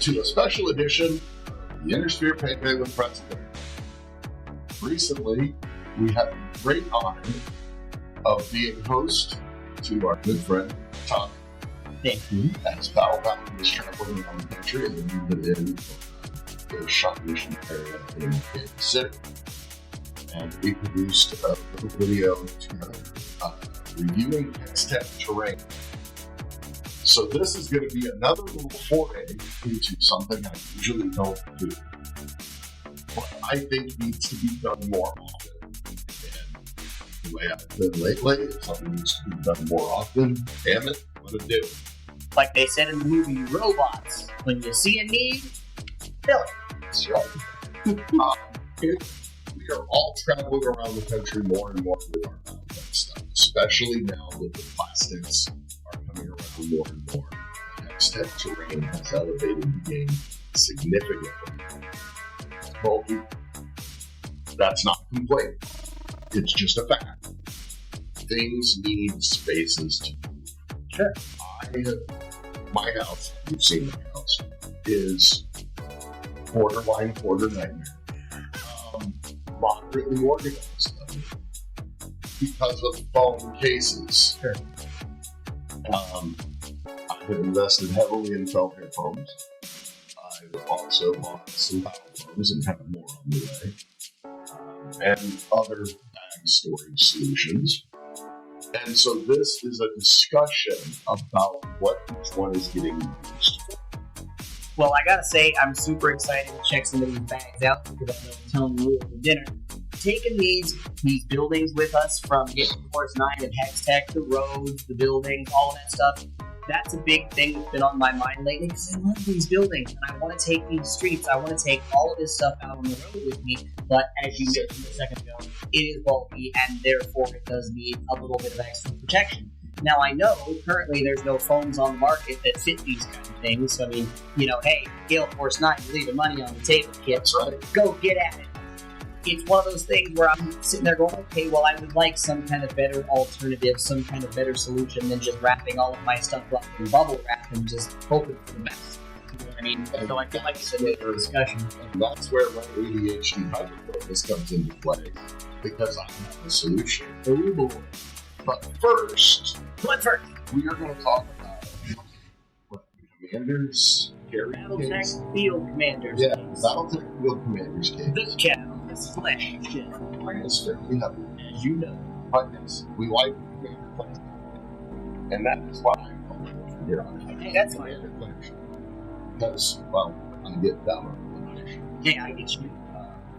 to a special edition of the Intersphere Pepe with Pretzel. Recently, we had the great honor of being host to our good friend, Tom. Thank you. As Battlebound was traveling around the country, and we've been in the shop mission area in P.A.C K Series. And we produced a little video together reviewing X-Tech terrain. So this is going to be another little foray into something I usually don't do, but I think needs to be done more often. And the way I've been lately, if something needs to be done more often, damn it, I'm going to do it. Like they said in the movie Robots, when you see a need, fill it. That's right. We are all traveling around the country more and more with our Battlebound stuff, especially now that the plastics are coming around more and more. The X-Tech terrain has elevated the game significantly. It's bulky. That's not a complaint. It's just a fact. Things need spaces to move. Sure. My house, you've seen my house, is borderline quarter nightmare. Moderately organized because of foam cases. Sure. I have invested heavily in Feldherr Foams. I've also bought some Battlebounds and have more on the way, and other bag storage solutions. And so this is a discussion about what each one is getting used for. Well, I gotta say, I'm super excited to check some of these bags out because I know I'm telling you over dinner. Taking these buildings with us from getting Foams and X-Tech, the roads, the buildings, all of that stuff, that's a big thing that's been on my mind lately because I love these buildings and I want to take these streets. I want to take all of this stuff out on the road with me, but as you mentioned a second ago, it is bulky and therefore it does need a little bit of extra protection. Now, I know currently there's no foams on the market that fit these kind of things. So, I mean, hey, Gale Force 9, you're leaving money on the table, kid. That's right. Go get at it. It's one of those things where I'm sitting there going, okay, well, I would like some kind of better alternative, some kind of better solution than just wrapping all of my stuff up in bubble wrap and just hoping for the best. You know what I mean? So I feel like it's a good discussion. And that's where my ADHD hyperfocus comes into play because I have a solution. Oh, boy. But first, we are going to talk about what commanders carry. Battletech Field Commanders. Yeah, Battletech Field Commanders case. The cow is flesh. Mine is fairly heavy, As you know. but yes, we like commander players. And that is why I'm going from here on out. Hey, that's fine. Commander players. Because, well, I get down on the nation. Yeah, I get you.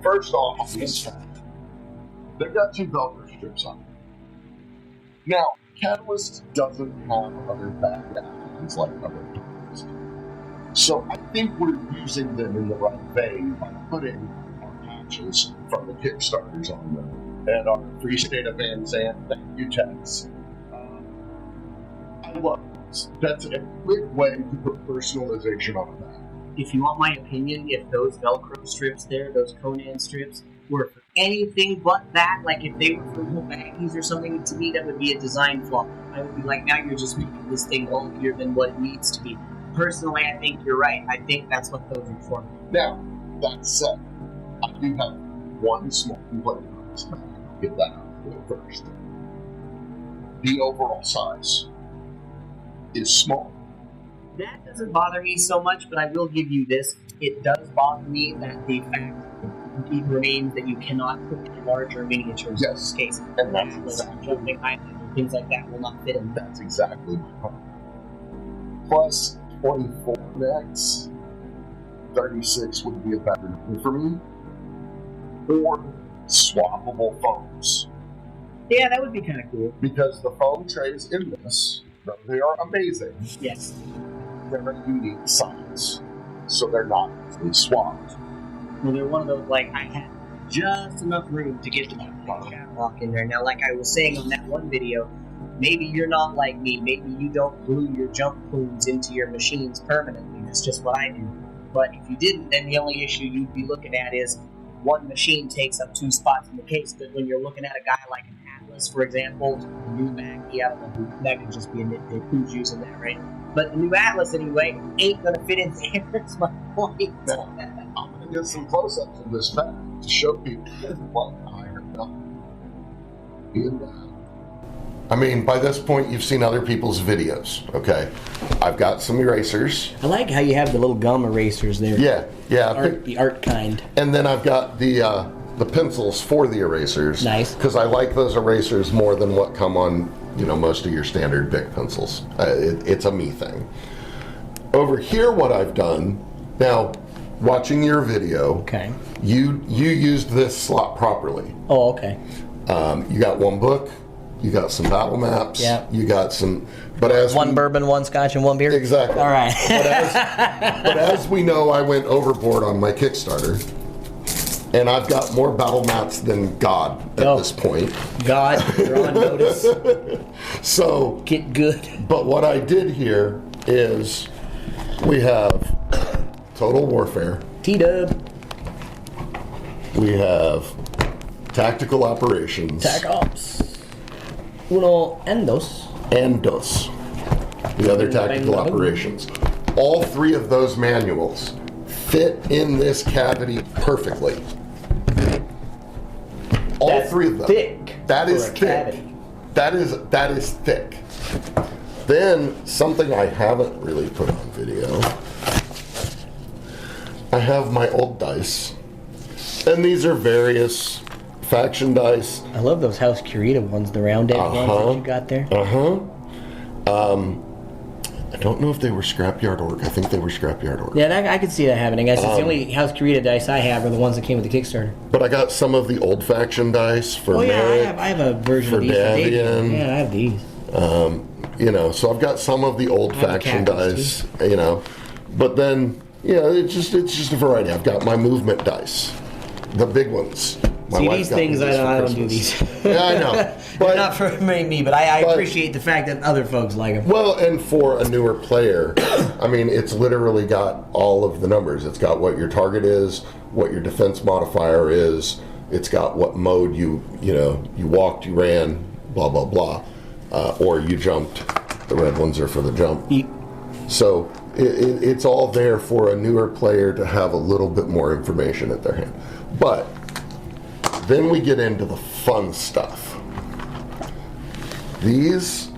First off, they've got two Velcro strips on it. Now, Catalyst doesn't have other bag actions like other products. So I think we're using them in the right vein by putting our patches from the Kickstarters on them and our Free State of Van Zandt thank you tags. I love this. That's a quick way to put personalization on a bag. If you want my opinion, if those Velcro strips there, those Conan strips, were for anything but that, like if they were for little baggies or something, to me that would be a design flaw. I would be like, now you're just making this thing bulkier than what it needs to be. Personally, I think you're right. I think that's what those are for. Now, that said, I do have one small complaint on this bag. I'll get that out of the way first. The overall size is small. That doesn't bother me so much, but I will give you this. It does bother me that the fact it remains that you cannot put in larger miniatures in this case. And that's like exactly, jumping islands and things like that will not fit in. that's exactly my point. Plus 24 next, 36 would be a better number for me. Or swappable foams. Yeah, that would be kind of cool. Because the foam trays in this, they are amazing. Yes. They're a unique size. So they're not easily swapped. Well, they're one of those, like, I had just enough room to get the catwalk in there. Now, like I was saying on that one video, maybe you're not like me. Maybe you don't glue your jump plumes into your machines permanently. That's just what I do. But if you didn't, then the only issue you'd be looking at is one machine takes up two spots in the case. But when you're looking at a guy like an Atlas Atlas, for example, the new maxi, I don't know who, that could just be a nitpick, who's using that, right? But the new Atlas, anyway, ain't gonna fit in there, is my point. Now, I'm going to get some close-ups of this bag to show people what I have done. In that. I mean, by this point, you've seen other people's videos, okay? I've got some erasers. I like how you have the little gum erasers there. Yeah. The art kind. And then I've got the pencils for the erasers. Nice. Because I like those erasers more than what come on, most of your standard Bic pencils. It's a me thing. Over here, what I've done, now, watching your video, okay, you used this slot properly. Oh, okay. You got one book. You got some battle maps. Yeah. You got some, but as one bourbon, one scotch, and one beer. Exactly. All right. but as we know, I went overboard on my Kickstarter, and I've got more battle maps than God at this point. God, you're on notice. So get good. But what I did here is we have Total Warfare. T-Dub. We have Tactical Operations. Tac Ops. Uno and dos. And dos. The other tactical operations. All three of those manuals fit in this cavity perfectly. All That's three of them. Thick. That is for a thick. cavity. That is thick. Then something I haven't really put on video. I have my old dice, and these are various faction dice. I love those House Curita ones, the round egg ones that you got there. I don't know if they were Scrapyard Org. I think they were Scrapyard Org. Yeah, I could see that happening. I guess the only House Curita dice I have are the ones that came with the Kickstarter. But I got some of the old faction dice for Merrick, I have a version of these for Davion. Yeah, I have these. So I've got some of the old faction dice, but then, it's just a variety. I've got my movement dice, the big ones. My See, wife these got me things, I don't do Christmas. these. Yeah, I know. But, not for me, but I appreciate the fact that other folks like them. Well, and for a newer player, I mean, it's literally got all of the numbers. It's got what your target is, what your defense modifier is. It's got what mode you walked, you ran, blah, blah, blah. Or you jumped. The red ones are for the jump. So it's all there for a newer player to have a little bit more information at their hand. But then we get into the fun stuff. These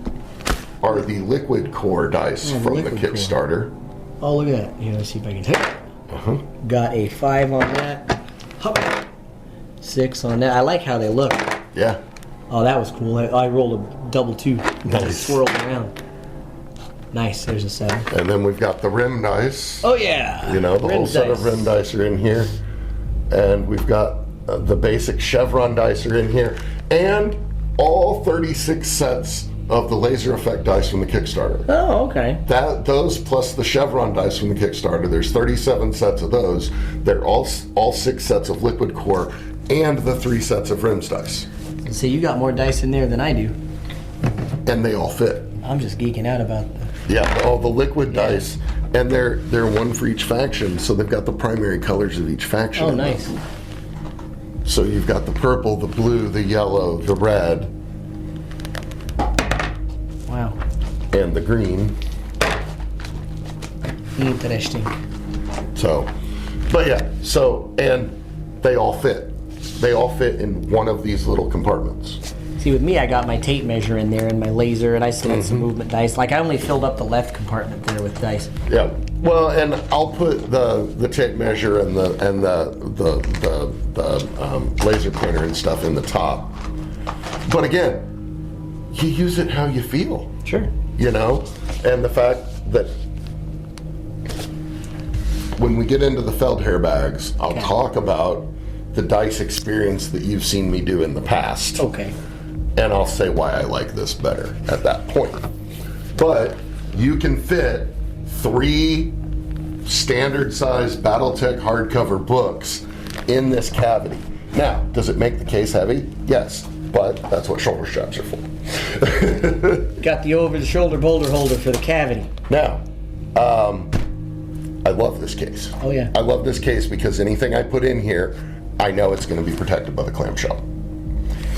are the liquid core dice from the Kickstarter. Oh, look at that. Let's see if I can take it. Got a 5 on that. Hup. 6 on that. I like how they look. Yeah. Oh, that was cool. I rolled a double 2. Nice. Swirled around. Nice. There's a 7. And then we've got the rim dice. Oh, yeah. The whole set of rim dice are in here. And we've got the basic chevron dice are in here. And all 36 sets of the laser effect dice from the Kickstarter. Oh, okay. Those plus the chevron dice from the Kickstarter. There's 37 sets of those. They're all 6 sets of liquid core and the 3 sets of rims dice. So you got more dice in there than I do. And they all fit. I'm just geeking out about all the liquid dice, and they're one for each faction, so they've got the primary colors of each faction. Oh, nice. So you've got the purple, the blue, the yellow, the red. Wow. And the green. Interesting. So, but and they all fit. They all fit in one of these little compartments. See, with me, I got my tape measure in there and my laser, and I still had some movement dice. Like, I only filled up the left compartment there with dice. Yeah. Well, and I'll put the tape measure and the laser pointer and stuff in the top. But again, you use it how you feel. Sure. And the fact that when we get into the Feldherr bags, I'll talk about the dice experience that you've seen me do in the past. Okay. And I'll say why I like this better at that point. But you can fit 3 standard size BattleTech hardcover books in this cavity. Now, does it make the case heavy? Yes, but that's what shoulder straps are for. Got the over-the-shoulder boulder holder for the cavity. Now, I love this case. Oh, yeah. I love this case because anything I put in here, I know it's going to be protected by the clamshell.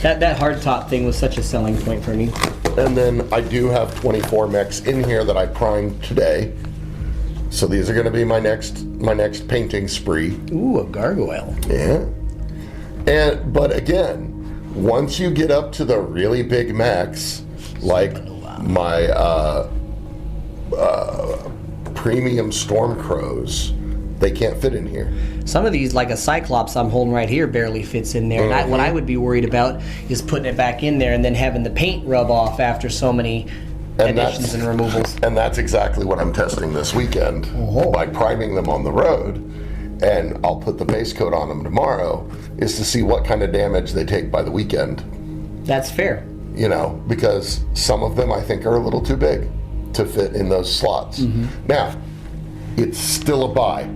That hardtop thing was such a selling point for me. And then I do have 24 mechs in here that I primed today. So these are going to be my next painting spree. Ooh, a gargoyle. Yeah. But again, once you get up to the really big mechs, like my premium storm crows, they can't fit in here. Some of these, like a Cyclops I'm holding right here, barely fits in there. And what I would be worried about is putting it back in there and then having the paint rub off after so many additions and removals. And that's exactly what I'm testing this weekend by priming them on the road. And I'll put the base coat on them tomorrow, is to see what kind of damage they take by the weekend. That's fair. You know, because some of them I think are a little too big to fit in those slots. Now, it's still a buy.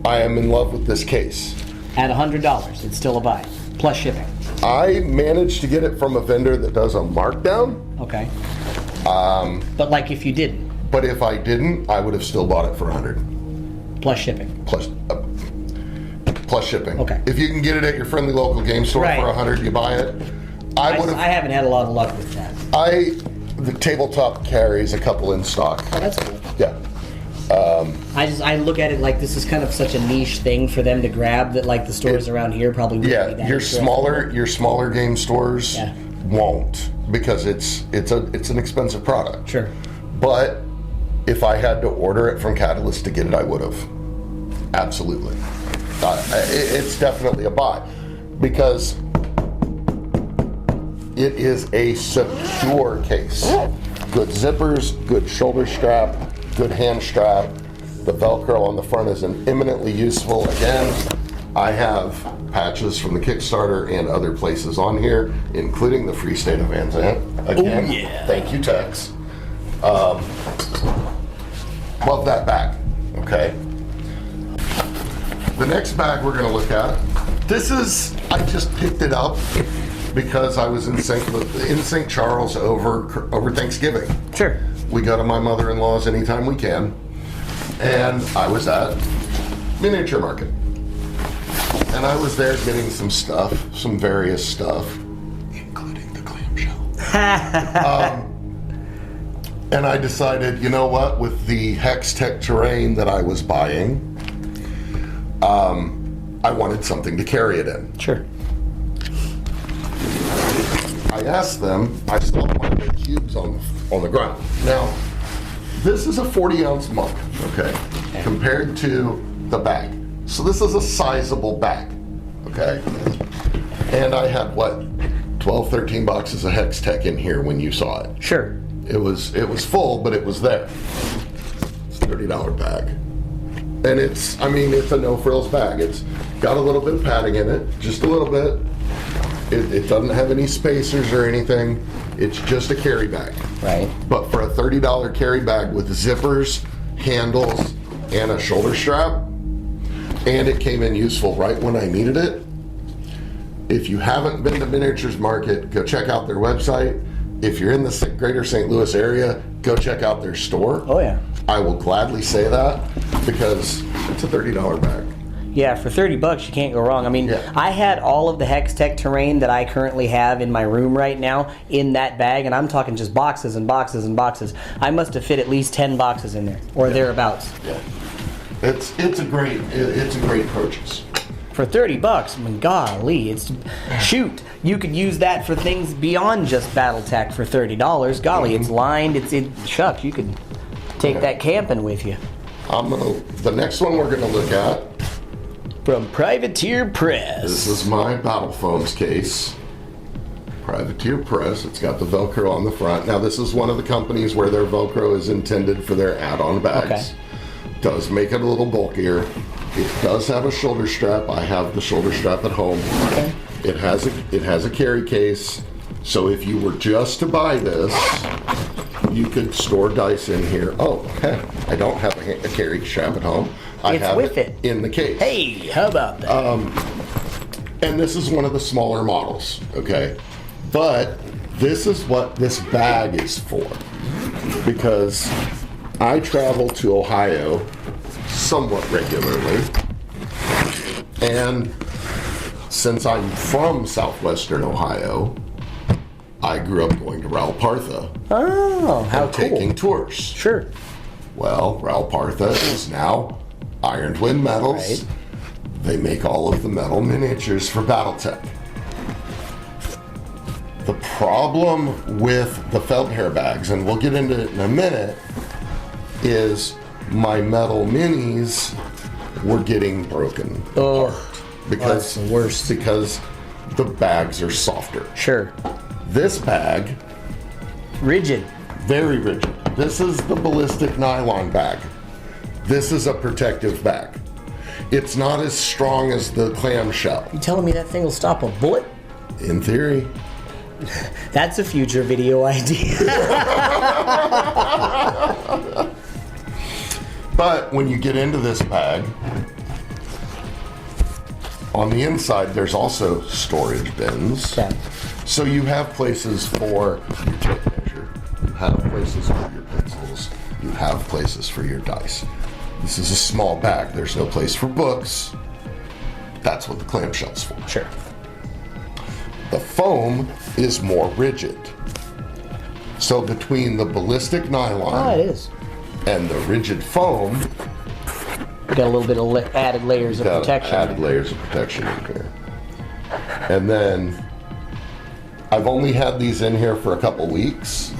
I am in love with this case. At $100, it's still a buy, plus shipping. I managed to get it from a vendor that does a markdown. Okay. But like if you didn't? But if I didn't, I would have still bought it for $100. Plus shipping. Plus shipping. Okay. If you can get it at your friendly local game store for $100, you buy it. I haven't had a lot of luck with that. The tabletop carries a couple in stock. Oh, that's cool. Yeah. I look at it like this is kind of such a niche thing for them to grab that like the stores around here probably wouldn't be that your interested. smaller game stores won't, because it's an expensive product. Sure. But if I had to order it from Catalyst to get it, I would have. Absolutely. It's definitely a buy, because it is a secure case. Good zippers, good shoulder strap, good hand strap. The Velcro on the front is eminently useful. Again, I have patches from the Kickstarter and other places on here, including the Free State of Van Zandt. Again, thank you, Tex. Love that bag. Okay. The next bag we're going to look at, I just picked it up because I was in St. Charles over Thanksgiving. Sure. We go to my mother-in-law's anytime we can, and I was at Miniature Market. And I was there getting some various stuff, including the clamshell. And I decided, you know what, with the Hex-Tech terrain that I was buying, I wanted something to carry it in. Sure. I asked them, I saw one of the cubes on the ground. Now, this is a 40-ounce mug, okay, compared to the bag. So this is a sizable bag, okay? And I had, 12, 13 boxes of Hex-Tech in here when you saw it. Sure. It was full, but it was there. It's a $30 bag. And it's a no-frills bag. It's got a little bit of padding in it, just a little bit. It doesn't have any spacers or anything. It's just a carry bag. Right. But for a $30 carry bag with zippers, handles, and a shoulder strap, and it came in useful right when I needed it. If you haven't been to Miniatures Market, go check out their website. If you're in the greater St. Louis area, go check out their store. Oh, yeah. I will gladly say that, because it's a $30 bag. Yeah, for $30 you can't go wrong. I mean, I had all of the Hex-Tech terrain that I currently have in my room right now in that bag, and I'm talking just boxes and boxes and boxes. I must have fit at least 10 boxes in there, or thereabouts. Yeah, it's a great purchase. For $30, I mean, golly, you could use that for things beyond just BattleTech for $30. Golly, it's lined, shucks, you could take that camping with you. The next one we're gonna look at, from Privateer Press. This is my Battle Foams case. Privateer Press. It's got the Velcro on the front. Now, this is one of the companies where their Velcro is intended for their add-on bags. Okay. Does make it a little bulkier. It does have a shoulder strap. I have the shoulder strap at home. Okay. It has a carry case. So if you were just to buy this, you could store dice in here. Oh, okay. I don't have a carry strap at home. I have it in the case. Hey, how about that? And this is one of the smaller models, okay? But this is what this bag is for, because I travel to Ohio somewhat regularly, and since I'm from southwestern Ohio, I grew up going to Ralpartha. Oh, how and cool. taking tours. Sure. Well, Ralpartha is now Iron Twin Metals. Right. They make all of the metal miniatures for Battletech. The problem with the Feldherr bags, and we'll get into it in a minute, is my metal minis were getting broken apart because that's the worst. Because the bags are softer. Sure. This bag, Rigid. very rigid. This is the ballistic nylon bag. This is a protective bag. It's not as strong as the clamshell. You telling me that thing will stop a bullet? In theory. That's a future video idea. But when you get into this bag, on the inside there's also storage bins. Okay. So you have places for your tape measure, you have places for your pencils, you have places for your dice. This is a small bag, there's no place for books. That's what the clamshell's for. Sure. The foam is more rigid. So between the ballistic nylon It is. and the rigid foam, We got a little bit of added layers of got protection. added layers of protection in here. And then I've only had these in here for a couple weeks,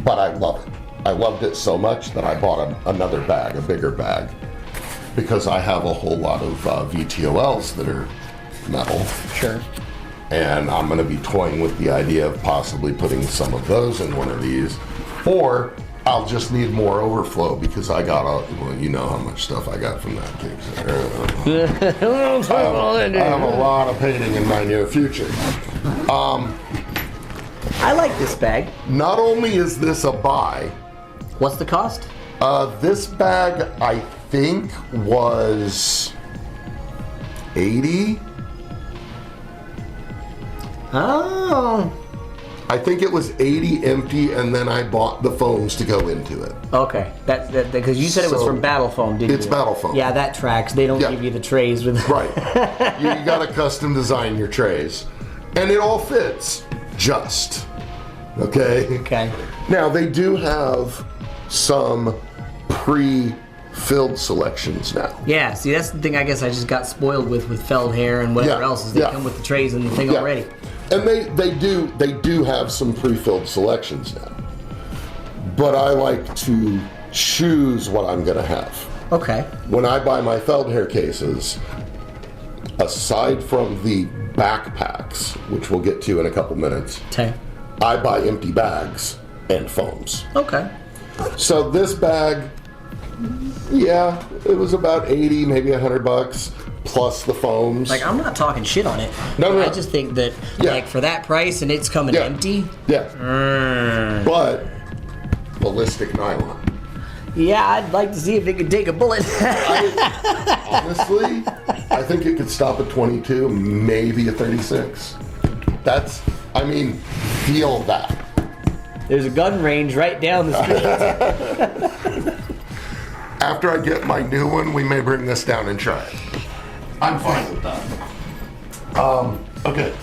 but I love it. I loved it so much that I bought another bag, a bigger bag, because I have a whole lot of VTOLs that are metal. Sure. And I'm going to be toying with the idea of possibly putting some of those in one of these, or I'll just need more overflow because I got well, you know how much stuff I got from that Kickstarter. I have a lot of painting in my near future. I like this bag. Not only is this a buy, What's the cost? this bag I think was $80. Oh. I think it was $80 empty, and then I bought the foams to go into it. Okay. That's because you said it was So, from Battle Foam, didn't you? it's Battle Foam. Yeah, that tracks. They don't Yeah. give you the trays with. Right. you got to custom design your trays. And it all fits just. Okay? Okay. Now, they do have some pre-filled selections now. Yeah. See, that's the thing. I guess I just got spoiled with Feldherr and whatever Yeah, else is they yeah. come with the trays and the thing Yeah. already. And they do have some pre-filled selections now. But I like to choose what I'm going to have. Okay. When I buy my Feldherr cases, aside from the backpacks, which we'll get to in a couple minutes, Okay. I buy empty bags and foams. Okay. So this bag, yeah, it was about 80, maybe $100 plus the foams. Like, I'm not talking shit on it. No. I just think that, Yeah. like, for that price and it's coming Yeah. empty. Yeah. But ballistic nylon. Yeah, I'd like to see if it could take a bullet. Honestly, I think it could stop at 22, maybe a 36. Feel that. There's a gun range right down the street. After I get my new one, we may bring this down and try it. I'm fine with that. Okay.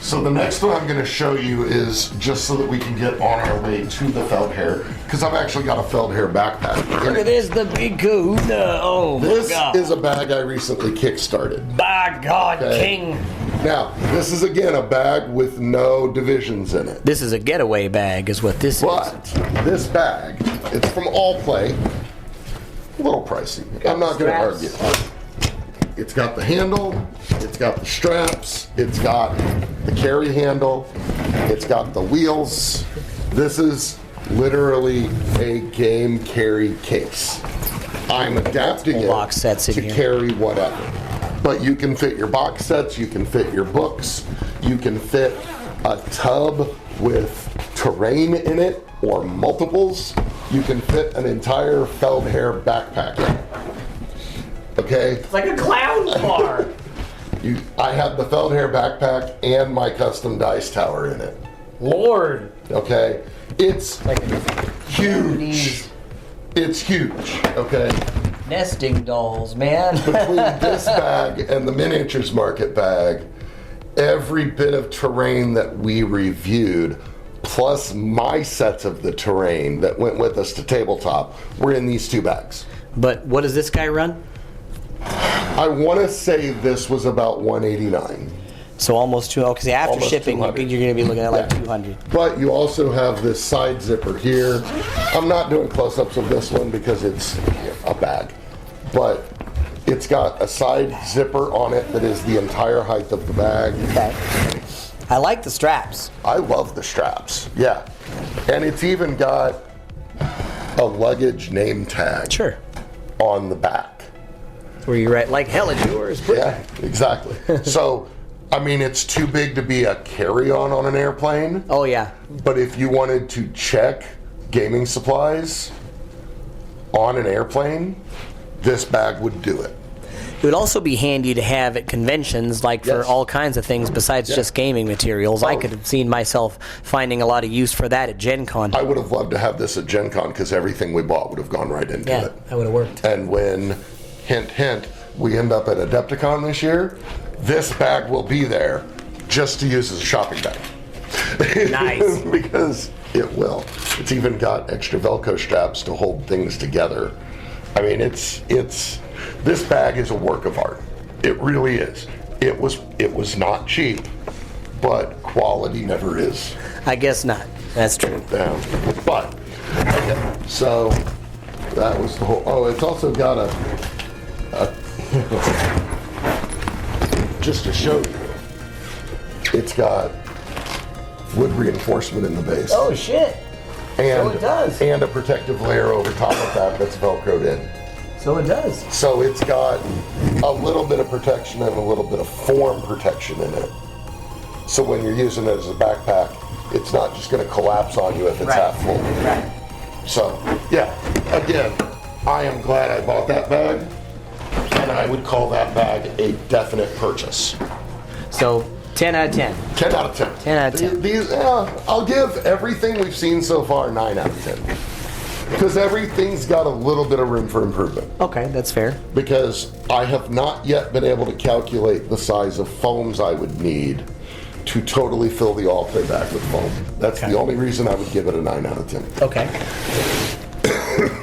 So the next one I'm going to show you is just so that we can get on our way to the Feldherr, because I've actually got a Feldherr backpack. Look at this, the big kahuna. Oh, This my God. is a bag I recently kickstarted. By God, Okay. King. Now, this is again a bag with no divisions in it. This is a getaway bag, is what this But this bag, it's from All Play. A little pricey. I'm not going to straps. argue. It's got the handle, it's got the straps, it's got the carry handle, it's got the wheels. This is literally a game carry case. I'm adapting it box sets in to here. carry whatever. But you can fit your box sets, you can fit your books, you can fit a tub with terrain in it or multiples. You can fit an entire Feldherr backpack in it. Okay? It's like a clown car. I have the Feldherr backpack and my custom dice tower in it. Lord. Okay? It's Like huge. It's huge. Okay? Nesting dolls, man. Between this bag and the miniatures market bag, every bit of terrain that we reviewed, plus my sets of the terrain that went with us to tabletop, were in these 2 bags. But what does this guy run? I want to say this was about $189. So almost 200, because after Almost shipping, 200. you're going to be looking at like Yeah. 200. But you also have this side zipper here. I'm not doing close-ups of this one because it's a bag. But it's got a side zipper on it that is the entire height of the bag. Okay. I like the straps. I love the straps, yeah. And it's even got a luggage name tag Sure. on the back. Where you write, like hell it's yours. Yeah, exactly. So, I mean, it's too big to be a carry-on on an airplane. Oh, yeah. But if you wanted to check gaming supplies on an airplane, this bag would do it. It would also be handy to have at conventions, like for Yes. all kinds of things besides Yeah. just gaming materials. I Oh. could have seen myself finding a lot of use for that at Gen Con. I would have loved to have this at Gen Con because everything we bought would have gone right into Yeah, it. that would have worked. And when, hint, hint, we end up at Adepticon this year, this bag will be there just to use as a shopping bag. Nice. Because it will. It's even got extra Velcro straps to hold things together. I mean, it's this bag is a work of art. It really is. It was not cheap, but quality never is. I guess not. That's true. But okay, so that was the whole. Oh, it's also got a just to show you, it's got wood reinforcement in the base. Oh, shit. and so it does. and a protective layer over top of that that's Velcroed in. So it does. So it's got a little bit of protection and a little bit of form protection in it. So when you're using it as a backpack, it's not just going to collapse on you if it's Right. half full. Right. So, yeah, again, I am glad I bought that bag, and I would call that bag a definite purchase. So 10 out of 10. 10 out of 10. 10 out of 10. These, I'll give everything we've seen so far 9 out of 10. Because everything's got a little bit of room for improvement. Okay, that's fair. Because I have not yet been able to calculate the size of foams I would need to totally fill the all-play bag with foam. That's Okay. the only reason I would give it a 9 out of 10. Okay.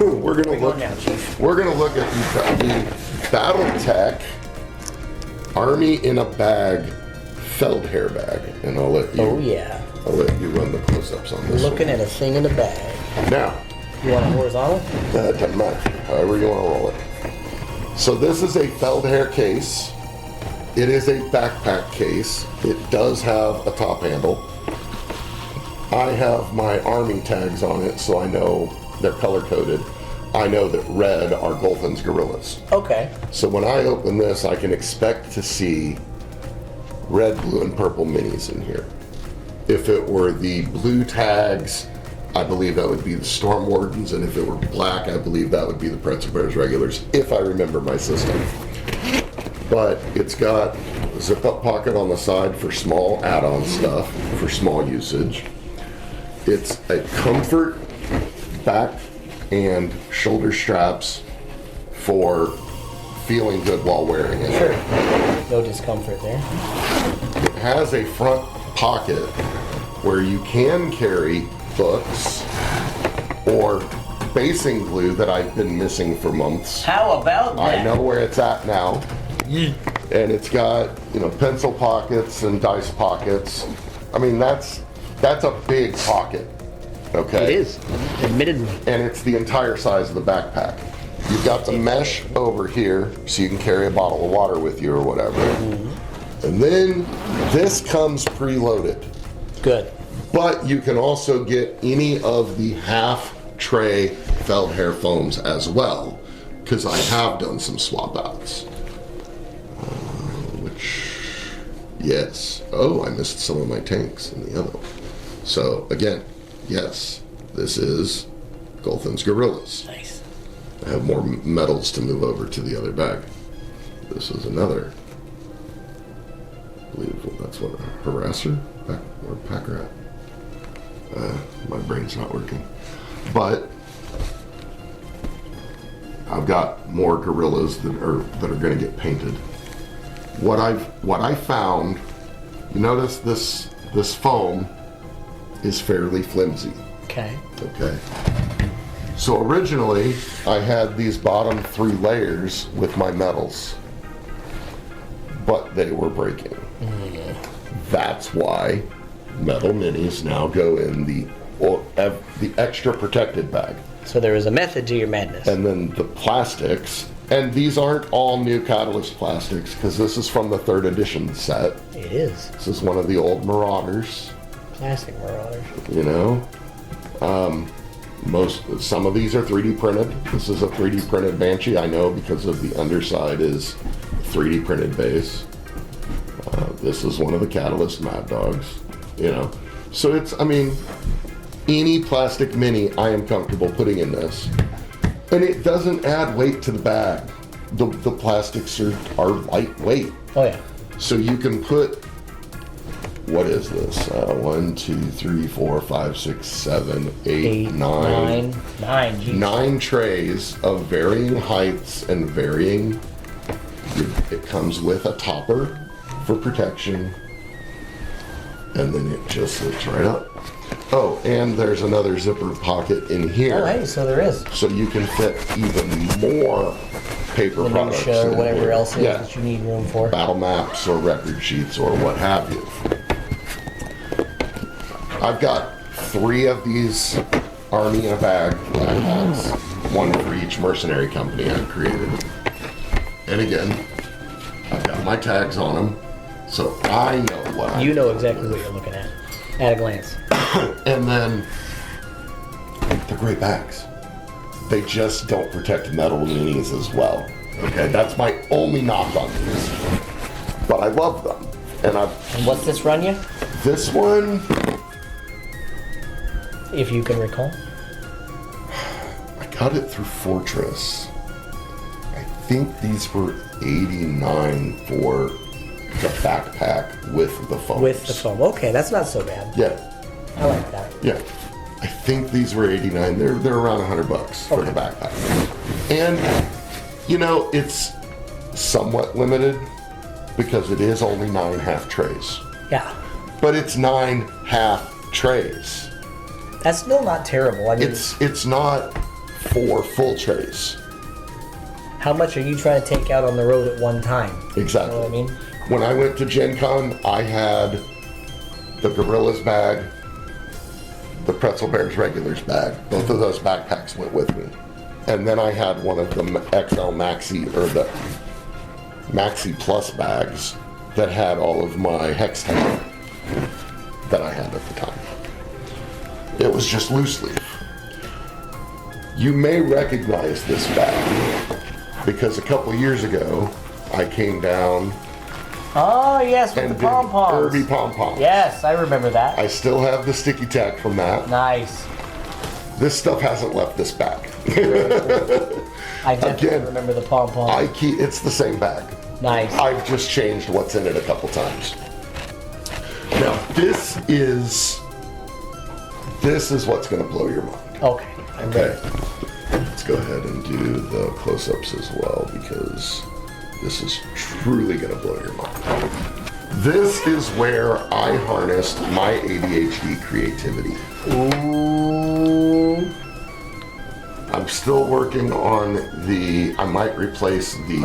We're gonna look. now, Chief. We're gonna look at the BattleTech Army in a Bag Feldherr bag, and I'll let you. Oh, yeah. I'll let you run the close-ups on this. Looking at a thing in a bag. Now, You want a horizontal? that doesn't matter. However you want to roll it. So this is a Feldherr case. It is a backpack case. It does have a top handle. I have my Army tags on it, so I know they're color-coded. I know that red are Golthan's Gorillas. Okay. So when I open this, I can expect to see red, blue, and purple minis in here. If it were the blue tags, I believe that would be the Storm Wardens, and if it were black, I believe that would be the Pretzel Bears regulars, if I remember my system. But it's got a zip-up pocket on the side for small add-on stuff, for small usage. It's a comfort back and shoulder straps for feeling good while wearing it. Sure. No discomfort there. It has a front pocket where you can carry books or basing glue that I've been missing for months. How about that? I know where it's at now. And it's got, pencil pockets and dice pockets. I mean, that's a big pocket. Okay? It is, admittedly. And it's the entire size of the backpack. You've got the mesh over here, so you can carry a bottle of water with you or whatever. And then this comes preloaded. Good. But you can also get any of the half tray Feldherr foams as well, because I have done some swap outs. Yes. Oh, I missed some of my tanks in the other one. So again, yes, this is Golthan's Gorillas. Nice. I have more metals to move over to the other bag. This is another. I believe that's what a harasser or pack rat. My brain's not working. But I've got more gorillas that are going to get painted. What I found, you notice this foam is fairly flimsy. Okay. Okay. So originally, I had these bottom 3 layers with my metals, but they were breaking. That's why metal minis now go in the extra protected bag. So there is a method to your madness. And then the plastics, and these aren't all new Catalyst plastics, because this is from the 3rd edition set. It is. This is one of the old Marauders. Classic Marauders. You know? Some of these are 3D printed. This is a 3D printed Banshee, I know, because of the underside is 3D printed base. This is one of the Catalyst Mad Dogs, you know. So it's, I mean, any plastic mini I am comfortable putting in this. And it doesn't add weight to the bag. The plastics are lightweight. Oh yeah. So you can put, what is this? 1, 2, 3, 4, 5, 6, 7, 8, 9. Nine. 9 trays of varying heights and varying. It comes with a topper for protection, and then it just slips right up. Oh, and there's another zipper pocket in here. Oh, hey, so there is. So you can fit even more paper products. Minutia or whatever here. else it is that you need room for. Battle maps or record sheets or what have you. I've got 3 of these Army in a Bag backpacks, 1 for each mercenary company I've created. And again, I've got my tags on them, so I know what You know exactly what you're looking at a glance. And then, they're great bags. They just don't protect metal minis as well. Okay, that's my only knock on these. But I love them. And what's this run you? This one, if you can recall. I got it through Fortress. I think these were $89 for the backpack with the foam. With the foam. Okay, that's not so bad. Yeah. I like that. Yeah. I think these were $89. They're around $100 for the backpack. And, you know, it's somewhat limited because it is only 9 half trays. Yeah. But it's 9 half trays. That's still not terrible. I mean, it's not 4 full trays. How much are you trying to take out on the road at one time? Exactly. You know what I mean? When I went to Gen Con, I had the Gorillas bag, the Pretzel Bears Regulars bag. Both of those backpacks went with me. And then I had one of the XL Maxi, or the Maxi Plus bags that had all of my hex tape that I had at the time. It was just loose leaf. You may recognize this bag because a couple years ago, I came down Oh, yes, with and the pom-poms. Derby pom-poms. Yes, I remember that. I still have the sticky tack from that. Nice. This stuff hasn't left this bag. I definitely Again, remember the pom-poms. It's the same bag. Nice. I've just changed what's in it a couple times. Now, this is what's going to blow your mind. Okay, I'm ready. Okay. Let's go ahead and do the close-ups as well because this is truly going to blow your mind. This is where I harnessed my ADHD creativity. Ooh. I'm still working on I might replace the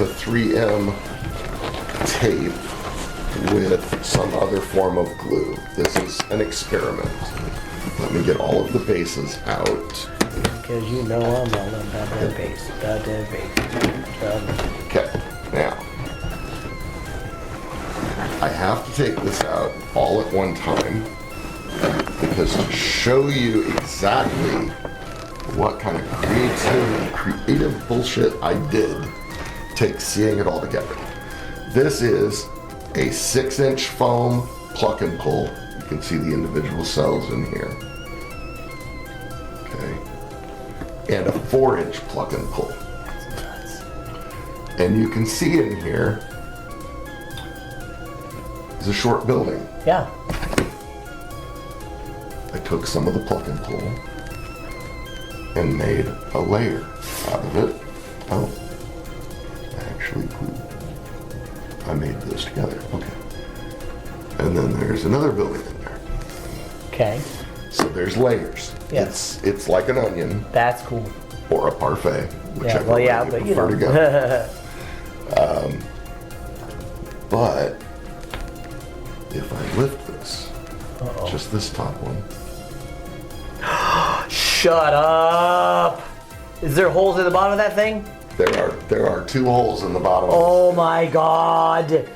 3M tape with some other form of glue. This is an experiment. Let me get all of the bases out. Because you know I'm all about that base. About that base. Okay, now, I have to take this out all at one time because to show you exactly what kind of creative bullshit I did take seeing it all together. This is a 6-inch foam pluck and pull. You can see the individual cells in here. Okay. And a 4-inch pluck and pull. And you can see in here is a short building. Yeah. I took some of the pluck and pull and made a layer out of it. Oh, actually, I made those together. Okay. And then there's another building in there. Okay. So there's layers. Yes. It's like an onion. That's cool. Or a parfait, whichever well, yeah, way but you prefer to go. But if I lift this, just this top one. Shut up! Is there holes in the bottom of that thing? There are 2 holes in the bottom. Oh my god!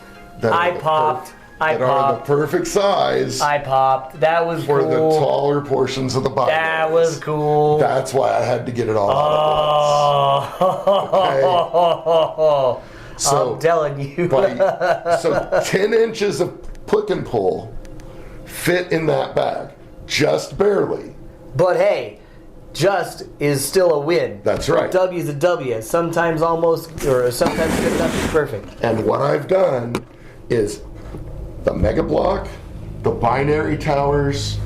I popped. That are the perfect size. I popped. That was for cool. the taller portions of the body. That was cool. That's why I had to get it all out at once. Okay. So, I'm telling you. So 10 inches of pick and pull fit in that bag. Just barely. But hey, just is still a win. That's right. A W is a W. Sometimes almost, or sometimes good enough is perfect. And what I've done is the Mega Block, the binary towers,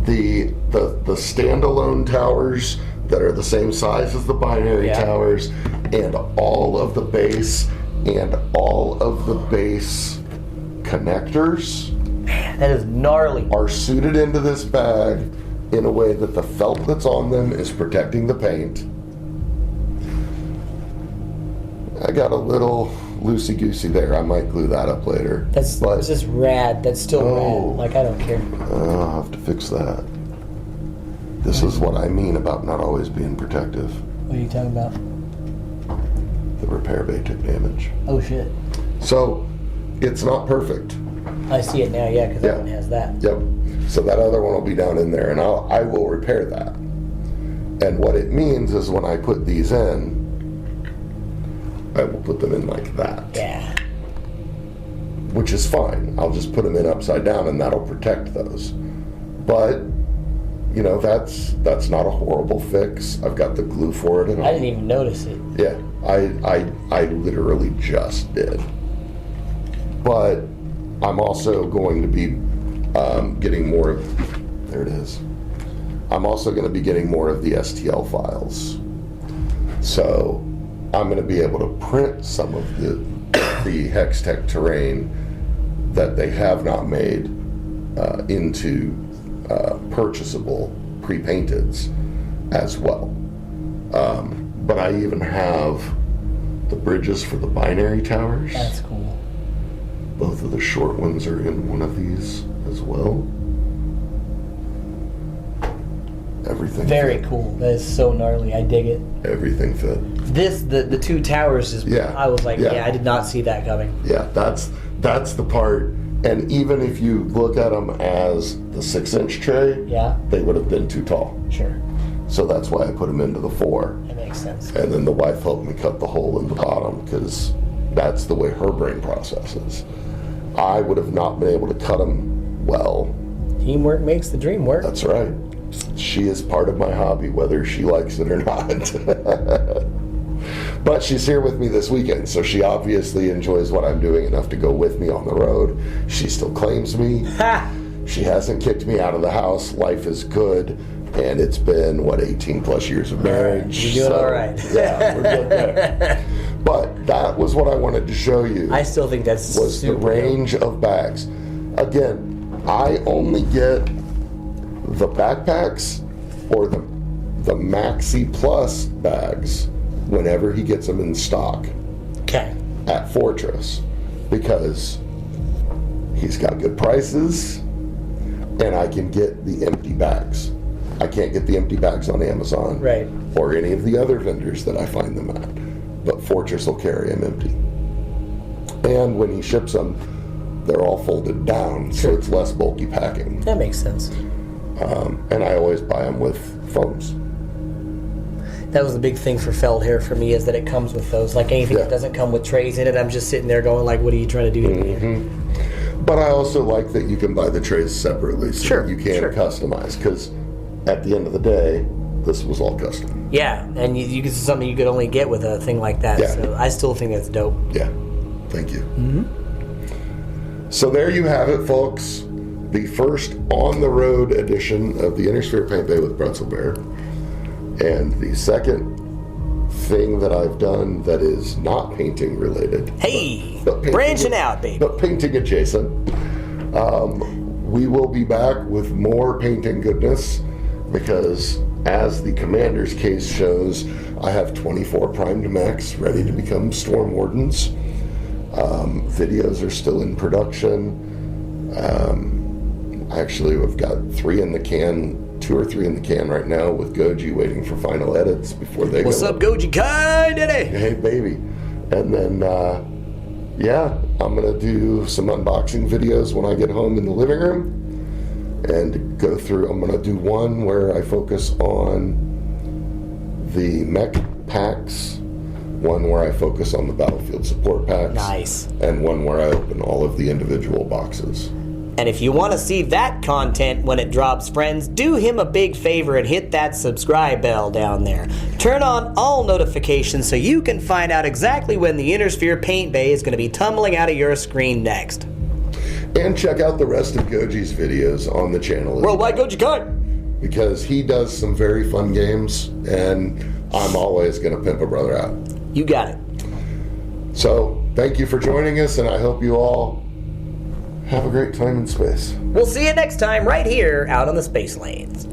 the standalone towers that are the same size as the binary towers, and all of the base and all of the base connectors. Man, that is gnarly. Are suited into this bag in a way that the felt that's on them is protecting the paint. I got a little loosey-goosey there. I might glue that up later. That's just rad. That's still rad. Like, I don't care. I'll have to fix that. This is what I mean about not always being protective. What are you talking about? The repair bay took damage. Oh, shit. So, it's not perfect. I see it now, yeah, because that one has that. Yep. So that other one will be down in there, and I will repair that. And what it means is when I put these in, I will put them in like that. Yeah. Which is fine. I'll just put them in upside down and that'll protect those. But, you know, that's not a horrible fix. I've got the glue for it. And I didn't even notice it. Yeah, I literally just did. But I'm also going to be getting more of, there it is. I'm also going to be getting more of the STL files. So I'm going to be able to print some of the Hex-Tech terrain that they have not made into purchasable pre-painteds as well. But I even have the bridges for the binary towers. That's cool. Both of the short ones are in one of these as well. Everything very fit. cool. That is so gnarly. I dig it. Everything fit. The 2 towers is. Yeah. I was like, I did not see that coming. Yeah, that's the part. And even if you look at them as the 6-inch tray, they would have been too tall. Sure. So that's why I put them into the 4. That makes sense. And then the wife helped me cut the hole in the bottom because that's the way her brain processes. I would have not been able to cut them well. Teamwork makes the dream work. That's right. She is part of my hobby, whether she likes it or not. But she's here with me this weekend, so she obviously enjoys what I'm doing enough to go with me on the road. She still claims me. She hasn't kicked me out of the house. Life is good, and it's been, 18 plus years of marriage. You're doing all right. Yeah, we're good there. But that was what I wanted to show you. I still think that's was super the range of bags. Again, I only get the backpacks or the Maxi Plus bags whenever he gets them in stock. Okay. At Fortress, because he's got good prices and I can get the empty bags. I can't get the empty bags on Amazon, right, or any of the other vendors that I find them at. But Fortress will carry them empty. And when he ships them, they're all folded down, so it's less bulky packing. That makes sense. And I always buy them with foams. That was the big thing for Feldherr for me, is that it comes with those. Like anything that doesn't come with trays in it, I'm just sitting there going like, what are you trying to do here? But I also like that you can buy the trays separately so that you can customize, because at the end of the day, this was all custom. Yeah, and you it's something you could only get with a thing like that. Yeah. So I still think that's dope. Yeah, thank you. So there you have it, folks. The first on-the-road edition of the Inner Sphere Paint Bay with Pretzel Bear. And the second thing that I've done that is not painting related. Hey, but branching out, baby. But painting adjacent. We will be back with more painting goodness because, as the Commander's case shows, I have 24 primed mechs ready to become Storm Wardens. Videos are still in production. Actually, we've got 3 in the can. 2 or 3 in the can right now with Goji waiting for final edits before they What's go. up, Goji Kai? Hey, baby. And then, I'm going to do some unboxing videos when I get home in the living room and go through. I'm going to do one where I focus on the mech packs, one where I focus on the battlefield support packs. Nice. And one where I open all of the individual boxes. And if you want to see that content when it drops, friends, do him a big favor and hit that subscribe bell down there. Turn on all notifications so you can find out exactly when the Inner Sphere Paint Bay is going to be tumbling out of your screen next. And check out the rest of Goji's videos on the channel. Worldwide Goji Kai! Because he does some very fun games, and I'm always going to pimp a brother out. You got it. So, thank you for joining us, and I hope you all have a great time in space. We'll see you next time right here out on the Space Lanes.